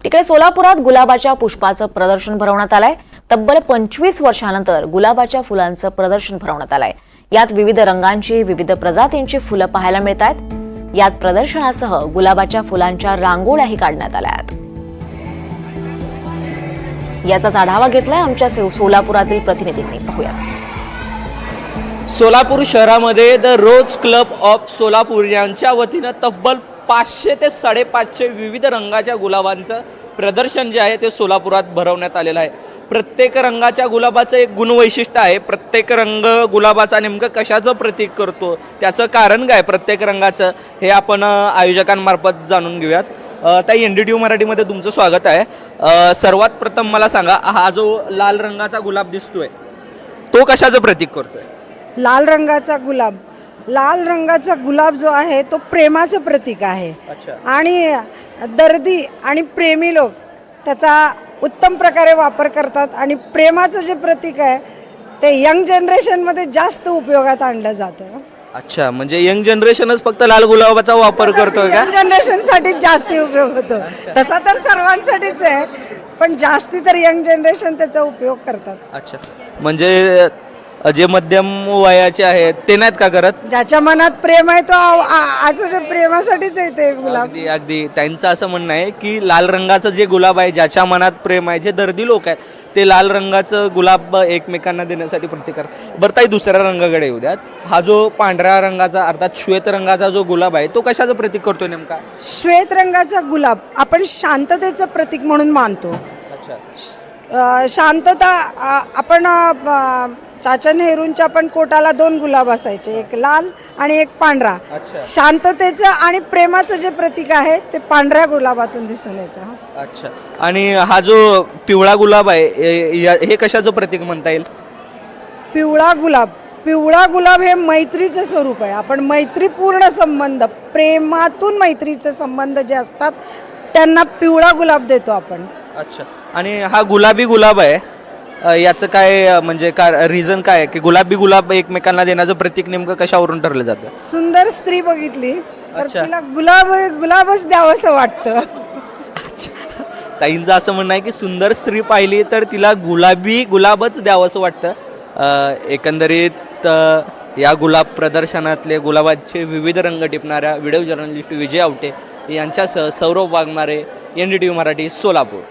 तिकडे सोलापुरात गुलाबाच्या पुष्पाचं प्रदर्शन भरवण्यात आलंय। तब्बल 25 वर्षांनंतर गुलाबाच्या फुलांचं प्रदर्शन भरवण्यात आलंय। यात विविध रंगांची विविध प्रजातींची फुलं पाहायला मिळतात। यात प्रदर्शनासह गुलाबाच्या फुलांच्या रांगोळ्याही काढण्यात आल्या आहेत। याचाच आढावा घेतलाय आमच्या सोलापुरातील प्रतिनिधींनी। पाहूयात। सोलापूर शहरामध्ये the Rose Club of Solapur यांच्या वतीनं तब्बल 500 ते 550 विविध रंगाच्या गुलाबांचं प्रदर्शन जे आहे ते सोलापुरात भरवण्यात आलेलं आहे। प्रत्येक रंगाच्या गुलाबाचं एक गुणवैशिष्ट्य आहे। प्रत्येक रंग गुलाबाचा नेमकं कशाचं प्रतीक करतो, त्याचं कारण काय प्रत्येक रंगाचं, हे आपण आयोजकांमार्फत जाणून घेऊयात। ताई, NDTV मराठीमध्ये तुमचं स्वागत आहे। सर्वात प्रथम मला सांगा, हा जो लाल रंगाचा गुलाब दिसतोय तो कशाचं प्रतीक करतोय? लाल रंगाचा गुलाब जो आहे तो प्रेमाचं प्रतीक आहे। आणि दर्दी आणि प्रेमी लोक त्याचा उत्तम प्रकारे वापर करतात आणि प्रेमाचं जे प्रतीक आहे ते यंग जनरेशनमध्ये जास्त उपयोगात आणलं जातं। अच्छा, म्हणजे यंग जनरेशनच फक्त लाल गुलाबाचा वापर करतोय का? यंग जनरेशनसाठी जास्त उपयोग होतो। तसा तर सर्वांसाठीच आहे, पण जास्ती तर यंग जनरेशन त्याचा उपयोग करतात। अच्छा, म्हणजे जे मध्यम वयाचे आहेत ते नाहीत का करत? ज्याच्या मनात प्रेम आहे तो आज प्रेमासाठीच आहे ते गुलाब। अगदी त्यांचं असं म्हणणं आहे की लाल रंगाचं जे गुलाब आहे, ज्याच्या मनात प्रेम आहे, जे दर्दी लोक आहेत ते लाल रंगाचं गुलाब एकमेकांना देण्यासाठी प्रतीक करतात। बरं ताई, दुसऱ्या रंगाकडे येऊ द्यात। हा जो पांढऱ्या रंगाचा अर्थात श्वेत रंगाचा जो गुलाब आहे तो कशाचं प्रतीक करतोय नेमका? श्वेत रंगाचा गुलाब आपण शांततेचं प्रतीक म्हणून मानतो। अच्छा, शांतता आपण चाचा नेहरूंच्या पण कोटाला 2 गुलाब असायचे, एक लाल आणि एक पांढरा। शांततेचं आणि प्रेमाचं जे प्रतीक आहे ते पांढऱ्या गुलाबातून दिसून येतं। अच्छा, आणि हा जो पिवळा गुलाब आहे हे कशाचं प्रतीक म्हणता येईल? पिवळा गुलाब हे मैत्रीचं स्वरूप आहे। आपण मैत्रीपूर्ण संबंध, प्रेमातून मैत्रीचे संबंध जे असतात त्यांना पिवळा गुलाब देतो आपण। अच्छा, आणि हा गुलाबी गुलाब आहे, याचं काय म्हणजे रिझन काय आहे की गुलाबी गुलाब एकमेकांना देण्याचं प्रतीक नेमकं कशावरून ठरलं जातं? सुंदर स्त्री बघितली तर तिला गुलाबच द्यावंसं वाटतं। ताईंचं असं म्हणणं आहे की सुंदर स्त्री पाहिली तर तिला गुलाबच द्यावंसं वाटतं। एकंदरीत या गुलाब प्रदर्शनातले गुलाबाचे विविध रंग टिपणाऱ्या व्हिडिओ जर्नलिस्ट विजय आवटे यांच्यासह सौरभ वाघमारे, NDTV मराठी, सोलापूर।